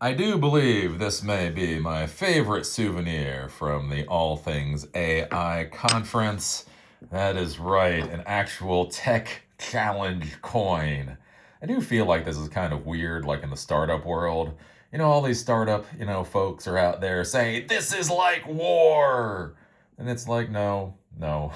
I do believe this may be my favorite souvenir from the All Things AI conference. That is right, an actual tech challenge coin. I do feel like this is kind of weird, like in the startup world. All these startup, folks are out there saying, this is like war. And it's like, no, no.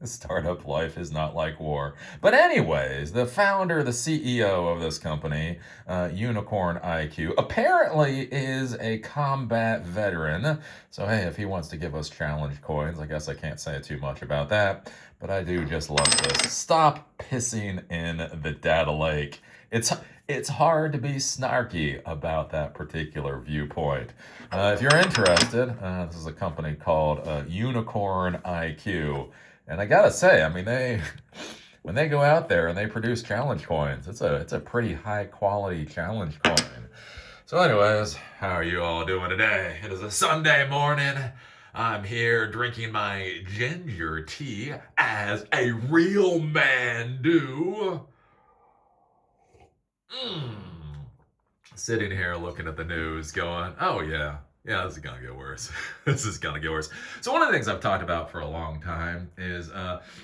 Startup life is not like war. But, anyways, the founder, the CEO of this company, Unicorn IQ, apparently is a combat veteran. So, hey, if he wants to give us challenge coins, I guess I can't say too much about that. But I do just love this. Stop pissing in the data lake. It's hard to be snarky about that particular viewpoint. If you're interested, this is a company called Unicorn IQ. And I gotta say, I mean, when they go out there and they produce challenge coins, it's a pretty high quality challenge coin. So, anyways, how are you all doing today? It is a Sunday morning. I'm here drinking my ginger tea as a real man do. Mm. Sitting here looking at the news, going, "Oh yeah, yeah, this is gonna get worse. This is gonna get worse." So one of the things I've talked about for a long time is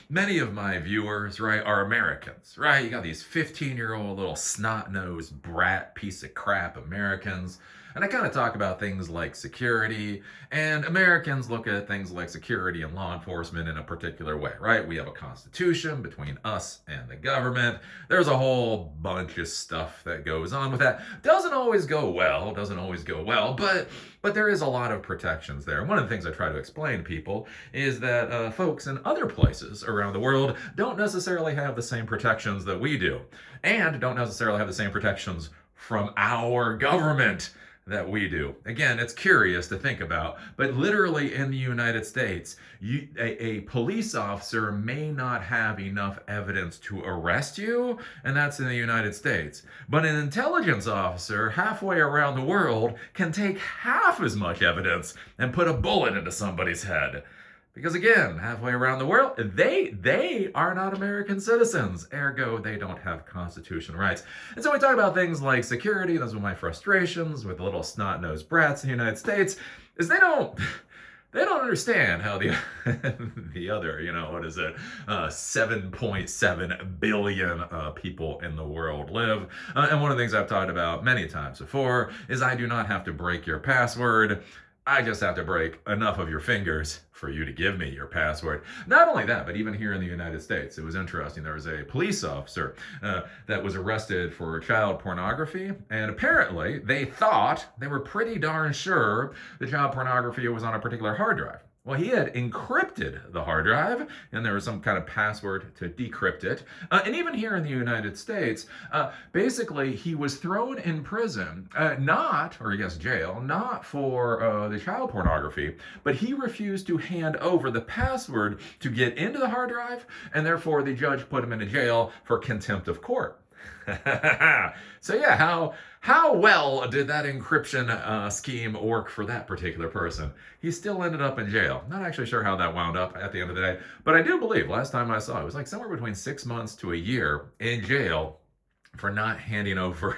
many of my viewers, right, are Americans, right? You got these 15-year-old little snot-nosed brat piece of crap Americans. And I kind of talk about things like security, and Americans look at things like security and law enforcement in a particular way, right? We have a constitution between us and the government. There's a whole bunch of stuff that goes on with that. Doesn't always go well, but there is a lot of protections there. And one of the things I try to explain to people is that folks in other places around the world don't necessarily have the same protections that we do, and don't necessarily have the same protections from our government that we do. Again, it's curious to think about, but literally in the United States, a police officer may not have enough evidence to arrest you, and that's in the United States. But an intelligence officer halfway around the world can take half as much evidence and put a bullet into somebody's head. Because again, halfway around the world, they are not American citizens. Ergo, they don't have constitutional rights. And so we talk about things like security. Those are my frustrations with little snot-nosed brats in the United States, is they don't understand how the the other, 7.7 billion people in the world live. And one of the things I've talked about many times before is I do not have to break your password. I just have to break enough of your fingers for you to give me your password. Not only that, but even here in the United States, it was interesting. There was a police officer that was arrested for child pornography, and apparently they were pretty darn sure the child pornography was on a particular hard drive. Well, he had encrypted the hard drive, and there was some kind of password to decrypt it. And even here in the United States, basically, he was thrown in prison, jail, not for the child pornography, but he refused to hand over the password to get into the hard drive, and therefore the judge put him into jail for contempt of court. So yeah, how well did that encryption scheme work for that particular person? He still ended up in jail. Not actually sure how that wound up at the end of the day, but I do believe last time I saw it was like somewhere between 6 months to a year in jail for not handing over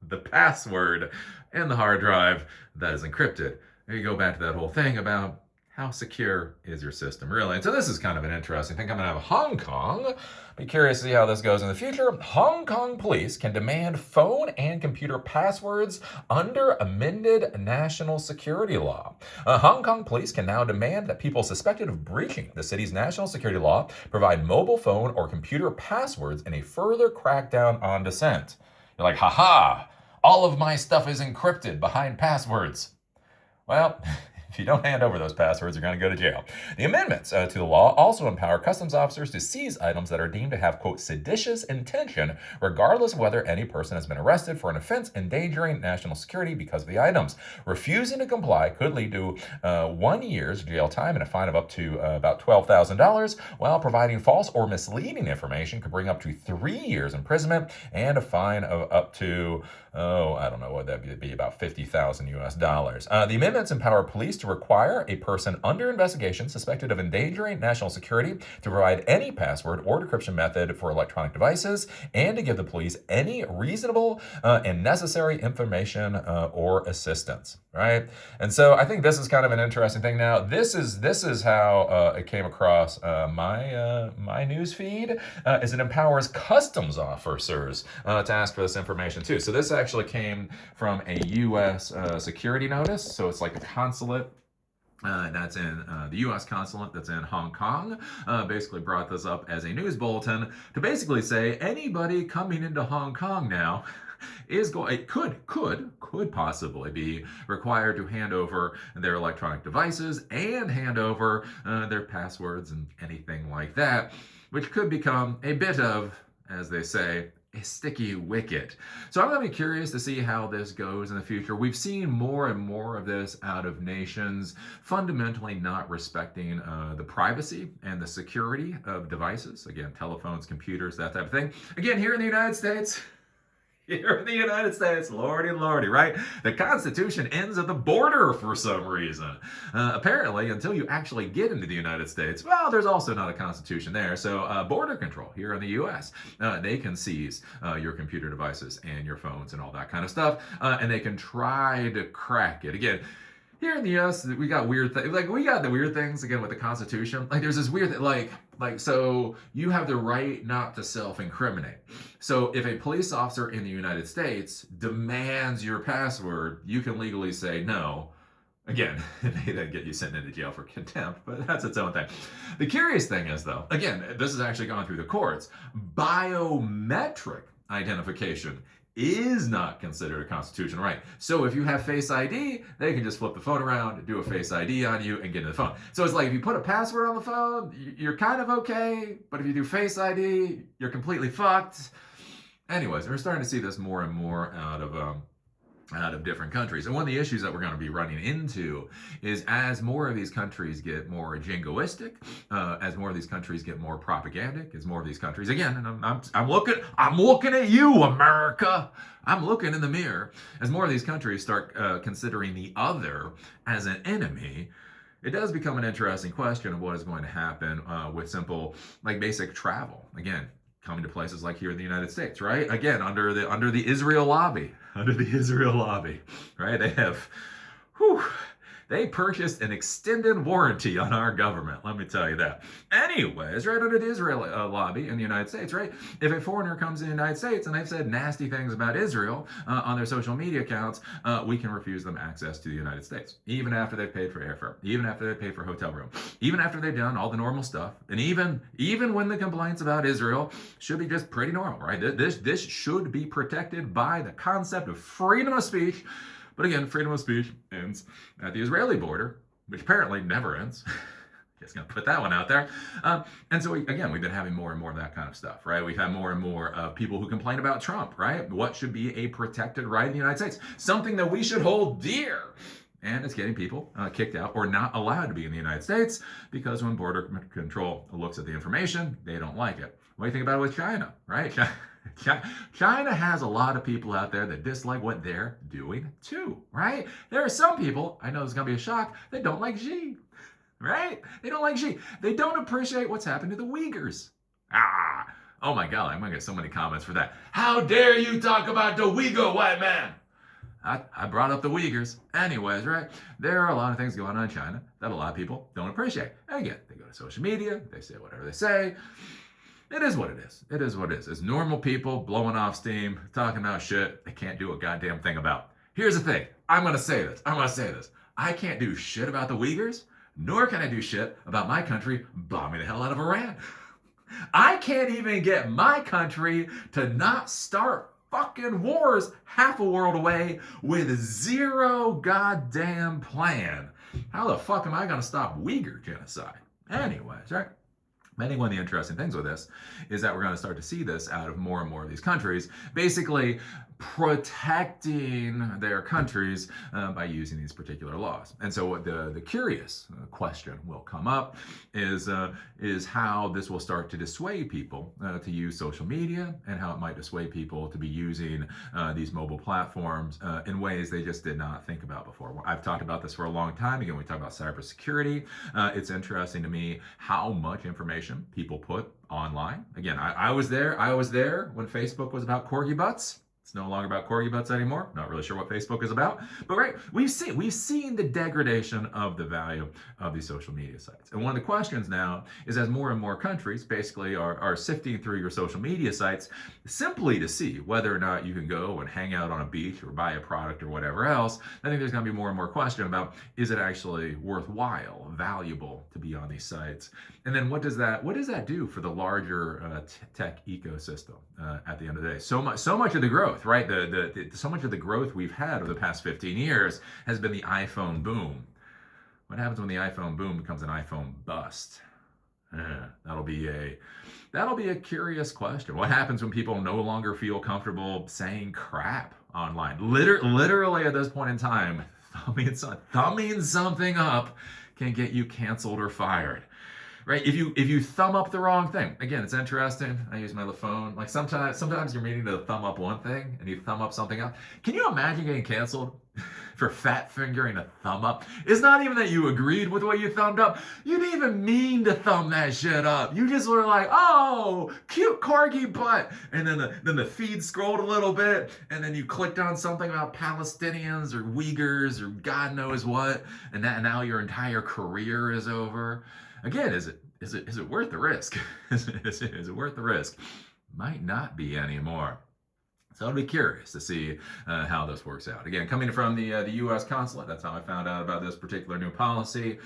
the password and the hard drive that is encrypted. There you go back to that whole thing about how secure is your system, really? And so this is kind of an interesting thing coming out of Hong Kong. Be curious to see how this goes in the future. Hong Kong police can demand phone and computer passwords under amended national security law. Hong Kong police can now demand that people suspected of breaching the city's national security law provide mobile phone or computer passwords in a further crackdown on dissent. You're like, haha, all of my stuff is encrypted behind passwords. Well, if you don't hand over those passwords, you're going to go to jail. The amendments to the law also empower customs officers to seize items that are deemed to have, quote, seditious intention, regardless of whether any person has been arrested for an offense endangering national security because of the items. Refusing to comply could lead to 1 year's jail time and a fine of up to about $12,000, while providing false or misleading information could bring up to 3 years imprisonment and a fine of up to I don't know what that'd be about 50,000 US dollars. The amendments empower police to require a person under investigation suspected of endangering national security to provide any password or decryption method for electronic devices and to give the police any reasonable and necessary information or assistance, right? And so I think this is kind of an interesting thing. Now, this is how it came across my news feed, is it empowers customs officers to ask for this information too. So this actually came from a U.S. Security notice. So it's like a consulate. That's in the U.S. consulate that's in Hong Kong, basically brought this up as a news bulletin to basically say anybody coming into Hong Kong now could possibly be required to hand over their electronic devices and hand over their passwords and anything like that, which could become a bit of, as they say, a sticky wicket. So I'm going to be curious to see how this goes in the future. We've seen more and more of this out of nations fundamentally not respecting the privacy and the security of devices. Again, telephones, computers, that type of thing. Again, here in the United States, lordy, right? The Constitution ends at the border for some reason. Apparently, until you actually get into the United States, well, there's also not a Constitution there. So border control here in the U.S., they can seize your computer devices and your phones and all that kind of stuff, and they can try to crack it. Again, here in the U.S., we got weird things. Like, we got the weird things, again, with the Constitution. Like, there's this weird thing, like, so you have the right not to self-incriminate. So if a police officer in the United States demands your password, you can legally say no. Again, they then get you sent into jail for contempt, but that's its own thing. The curious thing is, though, again, this has actually gone through the courts. Biometric identification is not considered a constitutional right. So if you have Face ID, they can just flip the phone around, do a Face ID on you, and get into the phone. So it's like if you put a password on the phone, you're kind of okay, but if you do Face ID, you're completely fucked. Anyways, we're starting to see this more and more out of different countries. And one of the issues that we're going to be running into is as more of these countries get more jingoistic, as more of these countries get more propagandic, as more of these countries, again, and I'm looking at you, America. I'm looking in the mirror. As more of these countries start considering the other as an enemy, it does become an interesting question of what is going to happen with simple, like, basic travel. Again, coming to places like here in the United States, right? Again, under the Israel lobby, right? They have, they purchased an extended warranty on our government, let me tell you that. Anyways, right under the Israel lobby in the United States, right? If a foreigner comes in the United States and they've said nasty things about Israel on their social media accounts, we can refuse them access to the United States, even after they've paid for airfare, even after they've paid for hotel room, even after they've done all the normal stuff, and even when the complaints about Israel should be just pretty normal, right? This should be protected by the concept of freedom of speech. But again, freedom of speech ends at the Israeli border, which apparently never ends. Just gonna put that one out there. And so again, we've been having more and more of that kind of stuff, right? We've had more and more of people who complain about Trump, right? What should be a protected right in the United States? Something that we should hold dear. And it's getting people kicked out or not allowed to be in the United States because when border control looks at the information, they don't like it. What do you think about it with China, right? China has a lot of people out there that dislike what they're doing too, right? There are some people, I know it's going to be a shock, that don't like Xi, right? They don't like Xi. They don't appreciate what's happened to the Uyghurs. Oh my God, I'm going to get so many comments for that. How dare you talk about the Uyghur white man? I brought up the Uyghurs. Anyways, right? There are a lot of things going on in China that a lot of people don't appreciate. And again, they go to social media, they say whatever they say. It is what it is. It is what it is. It's normal people blowing off steam, talking about shit they can't do a goddamn thing about. Here's the thing. I'm going to say this. I can't do shit about the Uyghurs, nor can I do shit about my country bombing the hell out of Iran. I can't even get my country to not start fucking wars half a world away with zero goddamn plan. How the fuck am I going to stop Uyghur genocide? Anyways, right? I think one of the interesting things with this is that we're going to start to see this out of more and more of these countries, basically protecting their countries by using these particular laws. And so what the curious question will come up is how this will start to dissuade people to use social media, and how it might dissuade people to be using these mobile platforms in ways they just did not think about before. I've talked about this for a long time. Again, we talk about cybersecurity. It's interesting to me how much information people put online. Again, I was there when Facebook was about corgi butts. It's no longer about corgi butts anymore. Not really sure what Facebook is about, but right, we've seen the degradation of the value of these social media sites. And one of the questions now is, as more and more countries basically are sifting through your social media sites simply to see whether or not you can go and hang out on a beach or buy a product or whatever else, I think there's going to be more and more question about, is it actually worthwhile, valuable to be on these sites? And then what does that do for the larger tech ecosystem at the end of the day? So much of the growth, right? So much of the growth we've had over the past 15 years has been the iPhone boom. What happens when the iPhone boom becomes an iPhone bust? That'll be a curious question. What happens when people no longer feel comfortable saying crap online? Literally at this point in time, thumbing something up can get you canceled or fired. Right? If you thumb up the wrong thing, again, it's interesting. I use my phone. Like sometimes you're meaning to thumb up one thing and you thumb up something else. Can you imagine getting canceled for fat fingering a thumb up? It's not even that you agreed with what you thumbed up. You didn't even mean to thumb that shit up. You just were like, oh, cute corgi butt. And then the feed scrolled a little bit, and then you clicked on something about Palestinians or Uyghurs or God knows what, and now your entire career is over. Again, is it worth the risk? Is it worth the risk? Might not be anymore. So I'll be curious to see how this works out. Again, coming from the U.S. consulate, that's how I found out about this particular new policy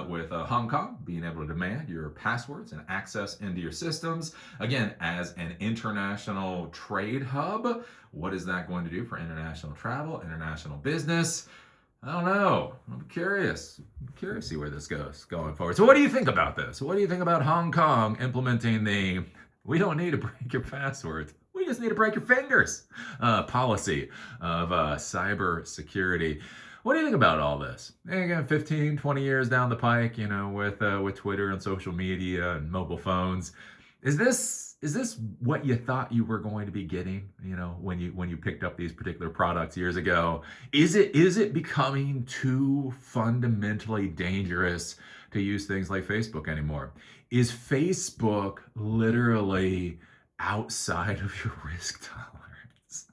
with Hong Kong being able to demand your passwords and access into your systems. Again, as an international trade hub, what is that going to do for international travel, international business? I don't know. I'm curious. To see where this goes going forward. So what do you think about this? What do you think about Hong Kong implementing we don't need to break your passwords, we just need to break your fingers policy of cyber security? What do you think about all this? And again, 15, 20 years down the pike, with Twitter and social media and mobile phones, is this what you thought you were going to be getting, when you picked up these particular products years ago? Is it becoming too fundamentally dangerous to use things like Facebook anymore? Is Facebook literally outside of your risk tolerance?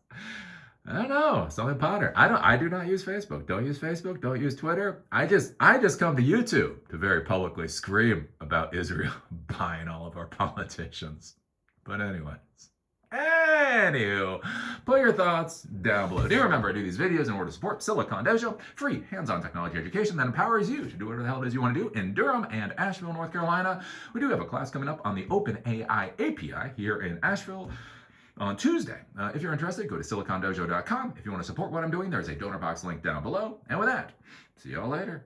I don't know. Something ponder. I do not use Facebook. Don't use Facebook. Don't use Twitter. I just come to YouTube to very publicly scream about Israel buying all of our politicians. But anyways, put your thoughts down below. Do remember, I do these videos in order to support Silicon Dojo, free hands-on technology education that empowers you to do whatever the hell it is you want to do in Durham and Asheville, North Carolina. We do have a class coming up on the OpenAI API here in Asheville on Tuesday. If you're interested, go to silicondojo.com. If you want to support what I'm doing, there's a donor box link down below. And with that, see y'all later.